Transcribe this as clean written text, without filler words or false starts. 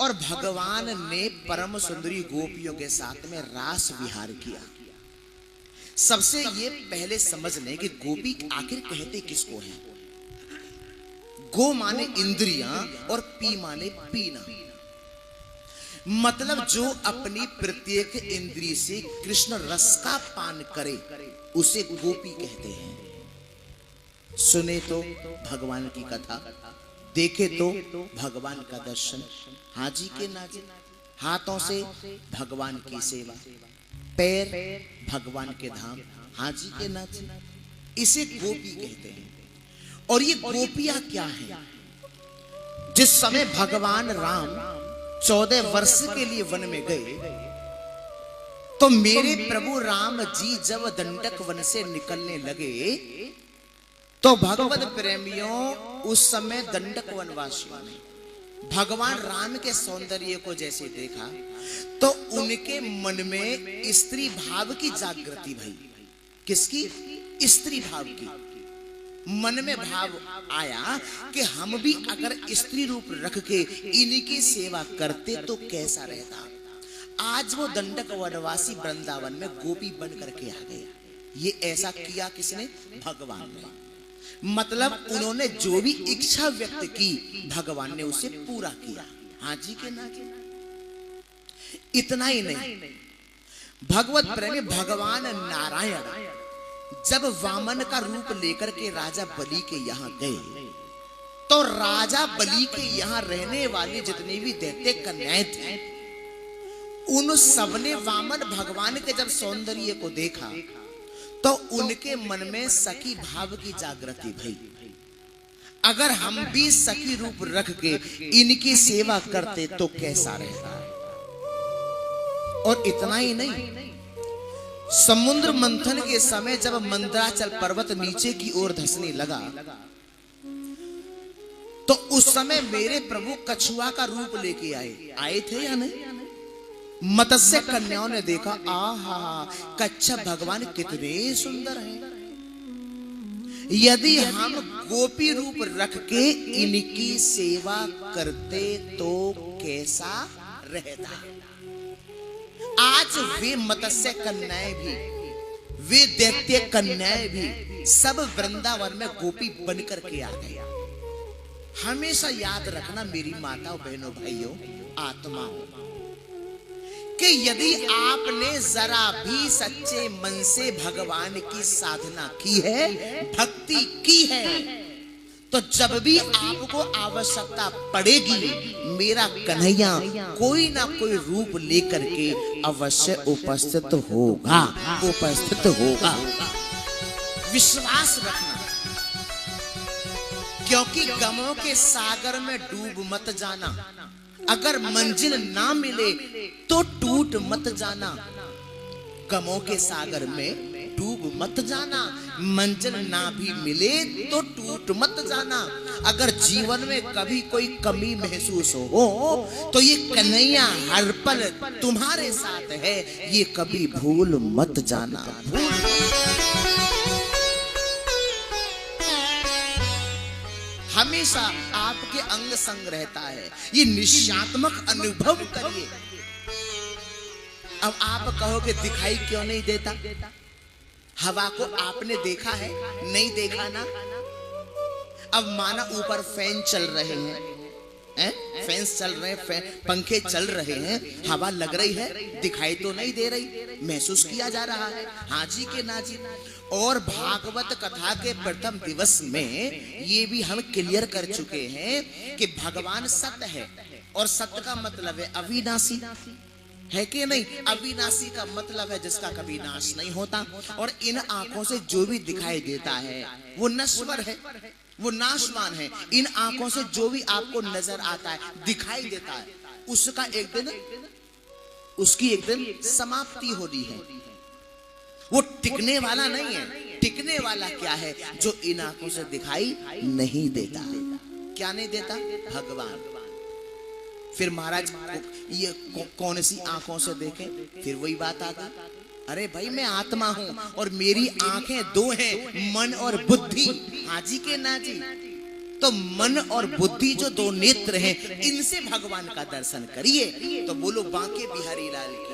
और भगवान ने परम सुंदरी गोपियों के साथ में रास विहार किया। सबसे ये पहले समझ लें कि गोपी आखिर कहते किसको है। गो माने इंद्रियां और पी माने पीना, मतलब जो अपनी प्रत्येक इंद्रिय से कृष्ण रस का पान करे उसे गोपी कहते हैं। सुने तो भगवान की कथा, देखे तो भगवान का दर्शन, हाजी के नाचे, हाथों से भगवान की सेवा, पैर भगवान के धाम, हाजी के नाचे, इसे गोपी कहते हैं। और ये गोपियां क्या है? जिस समय भगवान राम 14 वर्ष के लिए वन में गए तो मेरे प्रभु राम जी जब दंडक वन से निकलने लगे तो भगवत प्रेमियों उस समय दंडक वनवासियों ने भगवान राम के सौंदर्य को जैसे देखा तो उनके मन में स्त्री भाव की जागृति भई। किसकी? स्त्री भाव की। मन में भाव आया कि हम भी अगर स्त्री रूप रख के इनकी सेवा करते तो कैसा रहता। आज वो दंडक वनवासी वृंदावन में गोपी बन करके आ गए। ये ऐसा किया किसने? भगवान ने। मतलब उन्होंने जो भी इच्छा व्यक्त की भगवान ने उसे पूरा किया। हाँ जी के ना के। इतना ही नहीं, भगवत प्रेमी भगवान नारायण जब वामन का रूप लेकर के राजा बलि के यहाँ गए तो राजा बलि के यहाँ रहने वाले जितने भी दैत्य कन्याएं थे उन सबने वामन भगवान के जब सौंदर्य को देखा तो उनके मन में सखी भाव की जागृति भई। अगर हम भी सखी रूप रख के इनकी सेवा करते तो कैसा रहता। और इतना ही नहीं, समुद्र मंथन के समय जब मंदराचल पर्वत नीचे की ओर धंसने लगा तो उस समय मेरे प्रभु कछुआ का रूप लेके आए थे या नहीं? मत्स्य कन्याओं ने देखा, आहा कच्छप भगवान कितने सुंदर हैं। यदि हम गोपी रूप रख के इनकी सेवा करते तो कैसा रहता। आज वे मत्स्य कन्याएं भी, वे दैत्य कन्याएं भी सब वृंदावन में गोपी बनकर के आ गए। हमेशा याद रखना मेरी माताओं बहनों भाइयों आत्माओं कि यदि आपने जरा भी सच्चे मन से भगवान की साधना की है, भक्ति की है, तो जब भी आपको आवश्यकता पड़ेगी मेरा कन्हैया कोई ना कोई रूप लेकर के अवश्य उपस्थित होगा, उपस्थित होगा। विश्वास रखना, क्योंकि गमों के सागर में डूब मत जाना। अगर मंजिल ना मिले तो टूट मत जाना। गमों के सागर में डूब मत जाना। मंजिल ना भी मिले तो टूट मत जाना। अगर जीवन में कभी कोई कमी महसूस हो तो ये कन्हैया हर पल तुम्हारे साथ है, ये कभी भूल मत जाना। हमेशा आपके अंग संग रहता है, ये निश्चयात्मक अनुभव करिए। अब आप कहोगे दिखाई क्यों नहीं देता? हवा को आपने देखा है? नहीं देखा ना। अब माना ऊपर फैन चल रहे हैं, फैंस चल रहे हैं, पंखे चल रहे हैं, हवा लग रही है, दिखाई तो नहीं दे रही, महसूस किया जा रहा है। हाँ जी के ना जी। और भागवत कथा के प्रथम दिवस में ये भी हम क्लियर कर चुके हैं कि भगवान सत्य है और सत्य का मतलब है अविनाशी, है कि नहीं? अविनाशी का मतलब है जिसका कभी नाश नहीं होता। और इन आंखों से जो भी दिखाई देता है वो नश्वर है, वो नाशवान है। इन आंखों से जो भी आपको नजर आता है, दिखाई देता है, उसका एक दिन, उसकी एक दिन समाप्ति होनी है। वो टिकने वाला नहीं है। टिकने वाला क्या है? जो इन आंखों से दिखाई नहीं देता। क्या नहीं देता? भगवान। फिर महाराज ये कौन सी आंखों से देखें? फिर वही बात आ गई, अरे भाई मैं आत्मा हूं और मेरी आंखें दो हैं, मन और बुद्धि। हाजी के ना जी। तो मन और बुद्धि जो दो नेत्र हैं, इनसे भगवान का दर्शन करिए। तो बोलो बांके बिहारी लाल की